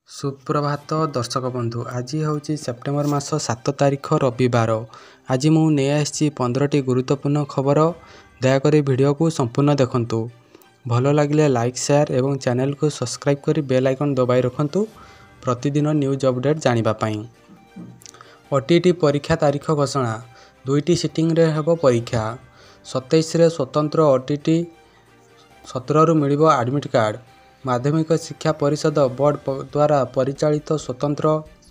सुप्रभात दर्शक बंधु आज हूँ सेप्टेम्बर मास 7 तारीख रविवार। आज मु नहीं आसी 15टी गुरुत्वपूर्ण खबर। दयाकोरी वीडियो को संपूर्ण देखंतु। भल लगे लाइक शेयर एवं चैनल को सब्सक्राइब करी बेल आइकन दबाई रखंतु प्रतिदिन न्यूज अपडेट जानिबा पाई। ओटीटी परीक्षा तारीख घोषणा। 2टी सिटिंग रे हेबो परीक्षा। 27 रे स्वतंत्र ओटीटी, 17 रु मिलिबो एडमिट कार्ड। माध्यमिक शिक्षा परिषद बोर्ड द्वारा परिचालित स्वतंत्र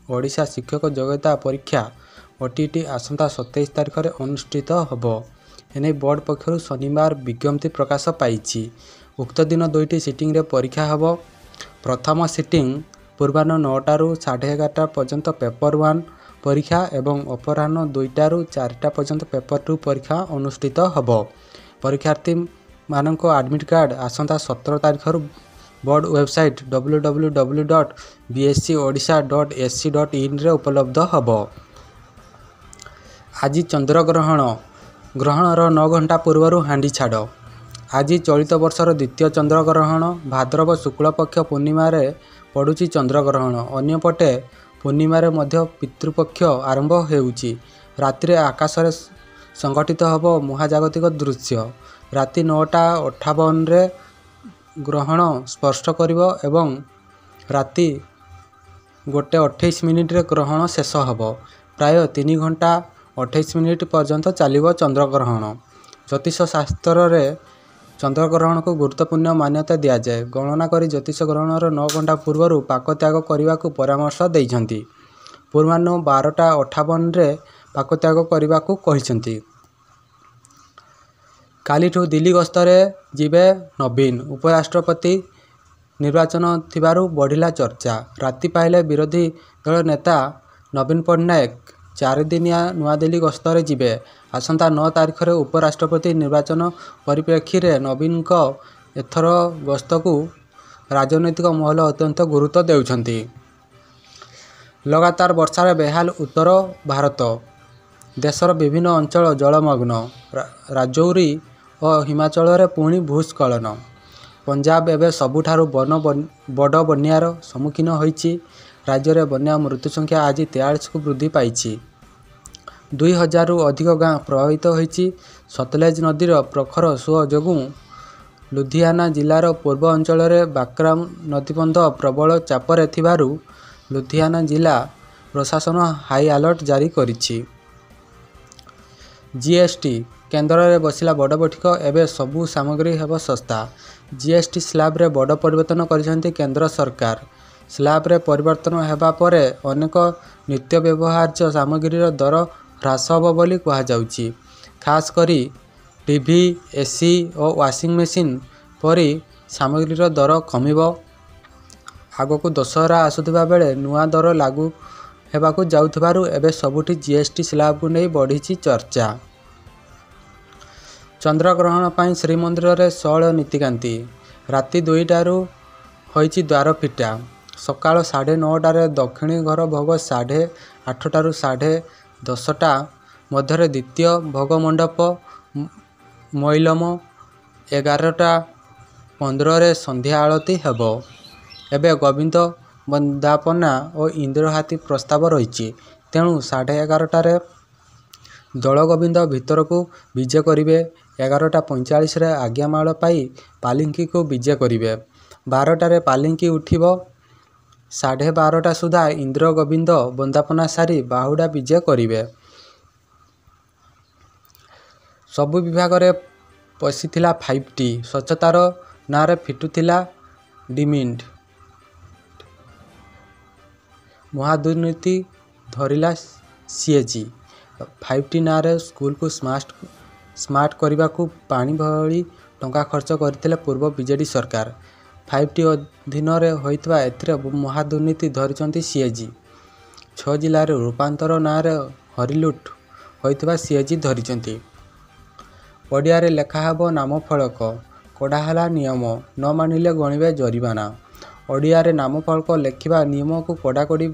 ओडिशा शिक्षक योग्यता परीक्षा ओटीटी आसंता 27 तारीख में अनुष्ठित होब। एने बोर्ड पक्षर शनिवार विज्ञप्ति प्रकाश पाई। उक्त दिन 2टी सिटिंग रे परीक्षा होब। प्रथम सिटिंग पूर्वाह्न 9टा रु 11:30 पर्यंत पेपर 1 परीक्षा एवं अपराह्न 2टा रु 4टा पर्यंत पेपर 2 परीक्षा अनुष्ठित होब। परीक्षार्थी मानक एडमिट कार्ड आसंता 17 तारीख बोर्ड वेबसाइट www.bschodisha.ac.in रे उपलब्ध होब। आज चंद्र ग्रहण। ग्रहणर 9 घंटा पूर्व हांडी छाड़। आज चलित वर्षर द्वितीय चंद्र ग्रहण भाद्रव शुक्ल पक्ष पूर्णिमा रे पड़ुची चंद्र ग्रहण। अन्यपटे पूर्णिमा रे मध्य पितृपक्ष आरंभ हेउची। राति रे आकाश रे संगठित होब महाजागतिक दृश्य। राति 9:58 रे ग्रहण स्पर्श करिवो एवं राति 1:28 रे ग्रहण शेष होब। प्राय 3 घंटा 28 मिनिट पर्यंत चलिवो चंद्र ग्रहण। ज्योतिष शास्त्र रे चंद्र ग्रहण को गुरुत्वपूर्ण मान्यता दिया जाए। गणना करी ज्योतिष ग्रहणर 9 घंटा पूर्व पाक त्याग करने को परामर्श देइछंती। पूर्वाह्न 12:58 रे पाक त्याग करने को कहिसंती। कालीठू दिल्ली गस्तरे जिबे नवीन। उपराष्ट्रपति निर्वाचन थिबारु बढ़िला चर्चा। राति पाइले विरोधी दल नेता नवीन पट्टनायक 4 दिनिया नुआ दिल्ली गस्तरे जिबे। आसंता 9 तारीख रे उपराष्ट्रपति निर्वाचन परिप्रेक्षी रे नवीन को एथर गस्त को राजनैतिक महल अत्यंत गुरुत्व देउछंती। लगातार वर्षा बेहाल उत्तर भारत। देशर विभिन्न अंचल जलमग्न। राजौरी और हिमाचल रे पुणी भूस्खलन। पंजाब एवं सबुठारु बड़ बन्यार सम्मुखीन होइछि। राज्य रे बन्या मृत्यु संख्या आज 43 को वृद्धि पाइछि। 2000 रु अधिक गाँ प्रभावित होइछि। सतलेज नदीर प्रखर सुओ जोगु लुधियाना जिलार पूर्व अंचल रे बाक्राम नदीबंध प्रबल चापरे थिबारु लुधियाना जिला प्रशासन हाई अलर्ट जारी करिछि। जीएसटी। केन्द्र रे बसिला बड़ बैठक। एवं सबु सामग्री हेब सस्ता। जीएसटी स्लैब रे बड़ परिवर्तन करिसेंती केंद्र सरकार। स्लैब रे परिवर्तन हेबा परे अनेक नित्य व्यवहार्य सामग्री दर ह्रास होब बोली कहा जाउची। खास करी टीवी, एसी और वाशिंग मशीन परी सामग्री दर कमिबो। आगको दशहरा आसुथिबा बेले नुआ दर लागू हेबाकू जाउथिबारु एबे सबुठी जीएसटी स्लैब को नहीं बढ़ीची चर्चा। चंद्रग्रहण पाई श्रीमंदिर रे षोल नीतिकांति। राति 2टारू होइची द्वार फिटा। सकाळ 9:30 रे दक्षिणी घर भोग 8:30 रु 10:30 मध्य द्वितीय भोग मंडप मैलम 11:15 रे संध्या आळती हेबो। एबे गोविंद वंदापना और इंद्रहाती प्रस्ताव रही। तेणु 11:30 रे दल गोविंद भीतर को विजे करिवे। 11:45 रे आज्ञामाल पाई पालिंकी को विजे करिवे। 12टा रे पालिंकी उठिबो। 12:30 सुधा इंद्र गोविंद वंदापना सारी बाहुडा विजे करिवे। सबु विभाग रे पसिथिला 5T। स्वच्छतार नारे फिटुथिला डिमिंड। महादुर्नीति धरिला सीएजी। 5T नारे स्कूल को स्मार्ट करने को पानी भली टंका खर्च करथिले पूर्व बीजेडी सरकार। 5T अधीन होइतबा एथिरे महादुर्नीति धरिचंती सीएजी। 6 जिल्ला रे रूपांतर नारे हरिलुट होइतबा सीएजी धरिचंती। पडिया रे लेखा हेबो नाम फलक। कड़ाहला नियम। न मानिले गणिबे जरिमाना। ओडिया रे नाम फलक लेखिबा नियम को कड़ाकड़ी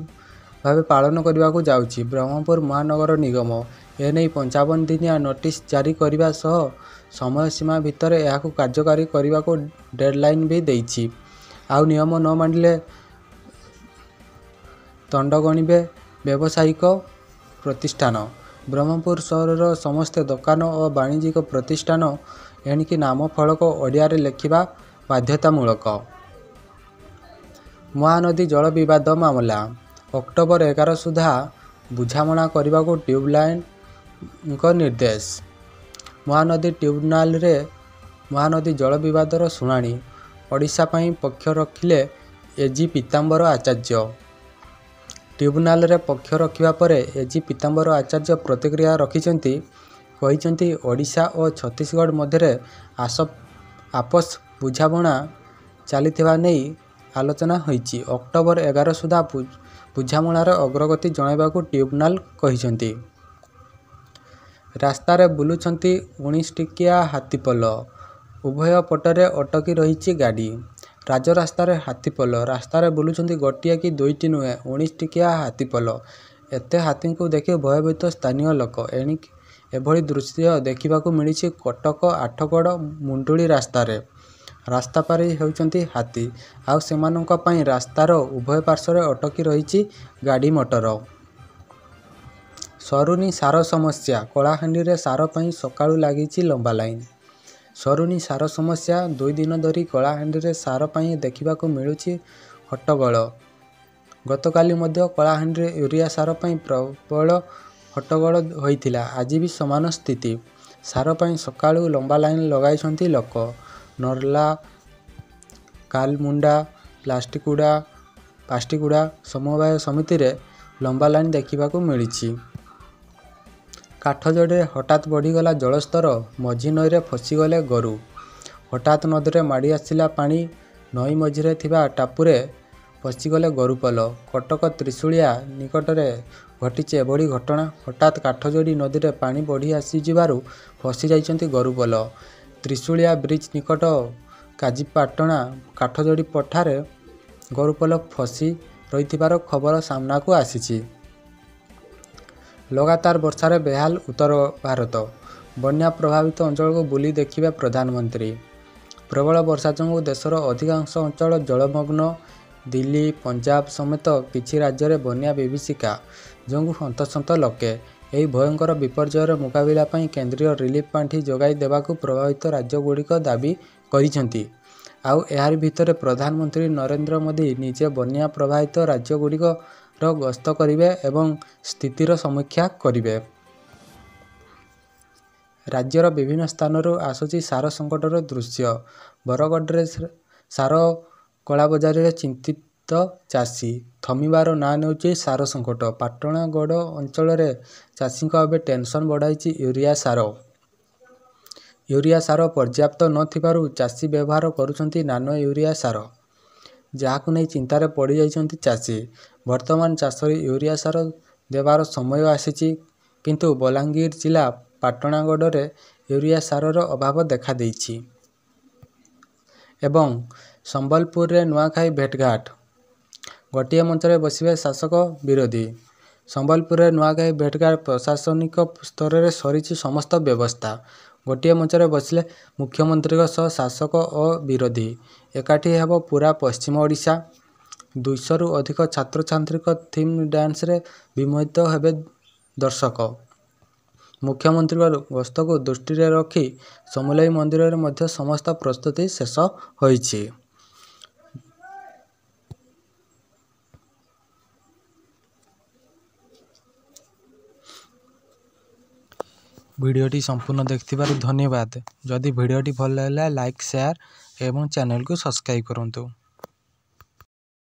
भावे पालन करने को जाउची ब्रह्मपुर महानगर निगम। एने 55 दिनिया नोटिस जारी करने सह समय सीमा भितर यह कार्यकारी करने को डेडलाइन भी देइछि। आउ नियम न मानिले ଦଣ୍ଡ ଗଣିବେ ବ୍ୟବସାୟିକ ପ୍ରତିଷ୍ଠାନ। ବ୍ରହ୍ମପୁର ସହରର ସମସ୍ତ ଦୋକାନ ଓ ବାଣିଜ୍ୟିକ ପ୍ରତିଷ୍ଠାନ ଏଣିକି ନାମ ଫଳକ ଓଡ଼ିଆରେ ଲେଖିବା ବାଧ୍ୟତାମୂଳକ। ମହାନଦୀ ଜଳ ବିବାଦ ମାମଲା ଅକ୍ଟୋବର 11 ସୁଦ୍ଧା ବୁଝାମଣା କରିବାକୁ ଟ୍ରିବ୍ୟୁନାଲଙ୍କ ନିର୍ଦ୍ଦେଶ। ମହାନଦୀ ଟ୍ରିବ୍ୟୁନାଲରେ ମହାନଦୀ ଜଳ ବିବାଦର ଶୁଣାଣି ଓଡ଼ିଶା ପାଇଁ ପକ୍ଷ ରଖିଲେ ଏଜି ପୀତାମ୍ବର ଆଚାର୍ଯ୍ୟ। ଟ୍ରିବ୍ୟୁନାଲରେ ପକ୍ଷ ରଖିବା ପରେ ଏଜି ପୀତାମ୍ବର ଆଚାର୍ଯ୍ୟ ପ୍ରତିକ୍ରିୟା ରଖିଛନ୍ତି। କହିଛନ୍ତି ଓଡ଼ିଶା ଓ ଛତିଶଗଡ଼ ମଧ୍ୟରେ ଆପୋଷ ବୁଝାମଣା ଚାଲିଥିବା ନେଇ ଆଲୋଚନା ହୋଇଛି। ଅକ୍ଟୋବର 11 ସୁଦ୍ଧା ବୁଝାମଣାର ଅଗ୍ରଗତି ଜଣାଇବାକୁ ଟ୍ରିବ୍ୟୁନାଲ କହିଛନ୍ତି। ରାସ୍ତାରେ ବୁଲୁଛନ୍ତି 19 ଟିକିଆ ହାତୀପଲ। ଉଭୟ ପଟରେ ଅଟକି ରହିଛି ଗାଡ଼ି। ରାଜରାସ୍ତାରେ ହାତୀପଲ। ରାସ୍ତାରେ ବୁଲୁଛନ୍ତି ଗୋଟିଏ କି ଦୁଇଟି ନୁହେଁ, 19 ଟିକିଆ ହାତୀପଲ। ଏତେ ହାତୀଙ୍କୁ ଦେଖି ଭୟଭୀତ ସ୍ଥାନୀୟ ଲୋକ। ଏଣିକି ଏଭଳି ଦୃଶ୍ୟ ଦେଖିବାକୁ ମିଳିଛି କଟକ ଆଠଗଡ଼ ମୁଣ୍ଡୁଳି ରାସ୍ତାରେ। ରାସ୍ତା ପାରି ହେଉଛନ୍ତି ହାତୀ, ଆଉ ସେମାନଙ୍କ ପାଇଁ ରାସ୍ତାର ଉଭୟ ପାର୍ଶ୍ୱରେ ଅଟକି ରହିଛି ଗାଡ଼ି ମଟର। ସରୁନି ସାର ସମସ୍ୟା କଳାହାଣ୍ଡିରେ ସାର ପାଇଁ ସକାଳୁ ଲାଗିଛି ଲମ୍ବା ଲାଇନ୍। ସରୁନି ସାର ସମସ୍ୟା 2 ଦିନ ଧରି କଳାହାଣ୍ଡିରେ ସାର ପାଇଁ ଦେଖିବାକୁ ମିଳୁଛି ହଟ୍ଟଗୋଳ। ଗତକାଲି ମଧ୍ୟ କଳାହାଣ୍ଡିରେ ୟୁରିଆ ସାର ପାଇଁ ପ୍ରବଳ ହଟ୍ଟଗୋଳ ହୋଇଥିଲା। ଆଜି ବି ସମାନ ସ୍ଥିତି। ସାର ପାଇଁ ସକାଳୁ ଲମ୍ବା ଲାଇନ୍ ଲଗାଇଛନ୍ତି ଲୋକ। ନର୍ଲା, କାଲମୁଣ୍ଡା, ପାଷ୍ଟିଗୁଡ଼ା ସମବାୟ ସମିତିରେ ଲମ୍ବା ଲାଇନ୍ ଦେଖିବାକୁ ମିଳିଛି। କାଠଯୋଡ଼ିରେ ହଠାତ୍ ବଢ଼ିଗଲା ଜଳସ୍ତର। ମଝି ନଈରେ ଫସିଗଲେ ଗୋରୁ। ହଠାତ୍ ନଦୀରେ ମାଡ଼ି ଆସିଲା ପାଣି। ନଈ ମଝିରେ ଥିବା ଟାପୁରେ ଫସିଗଲେ ଗୋରୁପଲ। କଟକ ତ୍ରିଶୁଳିଆ ନିକଟରେ ଘଟିଛି ଏଭଳି ଘଟଣା। ହଠାତ୍ କାଠଯୋଡ଼ି ନଦୀରେ ପାଣି ବଢ଼ି ଆସିଯିବାରୁ ଫସି ଯାଇଛନ୍ତି ଗୋରୁପଲ। ତ୍ରିଶୁଳିଆ ବ୍ରିଜ ନିକଟ କାଜିପାଟଣା କାଠଯୋଡ଼ି ପଠାରେ ଗୋରୁପଲ ଫସି ରହିଥିବାର ଖବର ସାମ୍ନାକୁ ଆସିଛି। ଲଗାତାର ବର୍ଷାରେ ବେହାଲ ଉତ୍ତର ଭାରତ। ବନ୍ୟା ପ୍ରଭାବିତ ଅଞ୍ଚଳକୁ ବୁଲି ଦେଖିବେ ପ୍ରଧାନମନ୍ତ୍ରୀ। ପ୍ରବଳ ବର୍ଷା ଯୋଗୁଁ ଦେଶର ଅଧିକାଂଶ ଅଞ୍ଚଳ ଜଳମଗ୍ନ। ଦିଲ୍ଲୀ, ପଞ୍ଜାବ ସମେତ କିଛି ରାଜ୍ୟରେ ବନ୍ୟା ବିଭୀଷିକା ଯୋଗୁଁ ହନ୍ତସନ୍ତ ଲୋକେ। ଏହି ଭୟଙ୍କର ବିପର୍ଯ୍ୟୟର ମୁକାବିଲା ପାଇଁ କେନ୍ଦ୍ରୀୟ ରିଲିଫ ପାଣ୍ଠି ଯୋଗାଇ ଦେବାକୁ ପ୍ରଭାବିତ ରାଜ୍ୟଗୁଡ଼ିକ ଦାବି କରିଛନ୍ତି। ଆଉ ଏହାରି ଭିତରେ ପ୍ରଧାନମନ୍ତ୍ରୀ ନରେନ୍ଦ୍ର ମୋଦି ନିଜେ ବନ୍ୟା ପ୍ରଭାବିତ ରାଜ୍ୟଗୁଡ଼ିକର ଗସ୍ତ କରିବେ ଏବଂ ସ୍ଥିତିର ସମୀକ୍ଷା କରିବେ। ରାଜ୍ୟର ବିଭିନ୍ନ ସ୍ଥାନରୁ ଆସୁଛି ସାର ସଙ୍କଟର ଦୃଶ୍ୟ। ବରଗଡ଼ରେ ସାର କଳାବଜାରୀରେ ଚିନ୍ତିତ ଚାଷୀ। ଥମିବାର ନାଁ ନେଉଛି ସାର ସଙ୍କଟ। ପାଟଣାଗଡ଼ ଅଞ୍ଚଳରେ ଚାଷୀଙ୍କ ଏବେ ଟେନସନ୍ ବଢ଼ାଇଛି ୟୁରିଆ ସାର। ୟୁରିଆ ସାର ପର୍ଯ୍ୟାପ୍ତ ନ ଥିବାରୁ ଚାଷୀ ବ୍ୟବହାର କରୁଛନ୍ତି ନାନୋ ୟୁରିଆ ସାର, ଯାହାକୁ ନେଇ ଚିନ୍ତାରେ ପଡ଼ିଯାଇଛନ୍ତି ଚାଷୀ। ବର୍ତ୍ତମାନ ଚାଷରେ ୟୁରିଆ ସାର ଦେବାର ସମୟ ଆସିଛି, କିନ୍ତୁ ବଲାଙ୍ଗୀର ଜିଲ୍ଲା ପାଟଣାଗଡ଼ରେ ୟୁରିଆ ସାରର ଅଭାବ ଦେଖାଦେଇଛି। ଏବଂ ସମ୍ବଲପୁରରେ ନୂଆଖାଇ ଭେଟଘାଟ। ଗୋଟିଏ ମଞ୍ଚରେ ବସିବେ ଶାସକ ବିରୋଧୀ। ସମ୍ବଲପୁରରେ ନୂଆଖାଇ ଭେଟଘାଟ ପ୍ରଶାସନିକ ସ୍ତରରେ ସରିଛି ସମସ୍ତ ବ୍ୟବସ୍ଥା। ଗୋଟିଏ ମଞ୍ଚରେ ବସିଲେ ମୁଖ୍ୟମନ୍ତ୍ରୀଙ୍କ ସହ ଶାସକ ଓ ବିରୋଧୀ। ଏକାଠି ହେବ ପୁରା ପଶ୍ଚିମ ଓଡ଼ିଶା। 200ରୁ ଅଧିକ ଛାତ୍ରଛାତ୍ରୀଙ୍କ ଥିମ୍ ଡ୍ୟାନ୍ସରେ ବିମୋହିତ ହେବେ ଦର୍ଶକ। ମୁଖ୍ୟମନ୍ତ୍ରୀଙ୍କ ଗସ୍ତକୁ ଦୃଷ୍ଟିରେ ରଖି ସମଲେଇ ମନ୍ଦିରରେ ମଧ୍ୟ ସମସ୍ତ ପ୍ରସ୍ତୁତି ଶେଷ ହୋଇଛି। ଭିଡ଼ିଓଟି ସମ୍ପୂର୍ଣ୍ଣ ଦେଖିଥିବାରୁ ଧନ୍ୟବାଦ। ଯଦି ଭିଡ଼ିଓଟି ଭଲ ଲାଗିଲା ଲାଇକ୍, ସେୟାର ଏବଂ ଚ୍ୟାନେଲକୁ ସବସ୍କ୍ରାଇବ୍ କରନ୍ତୁ।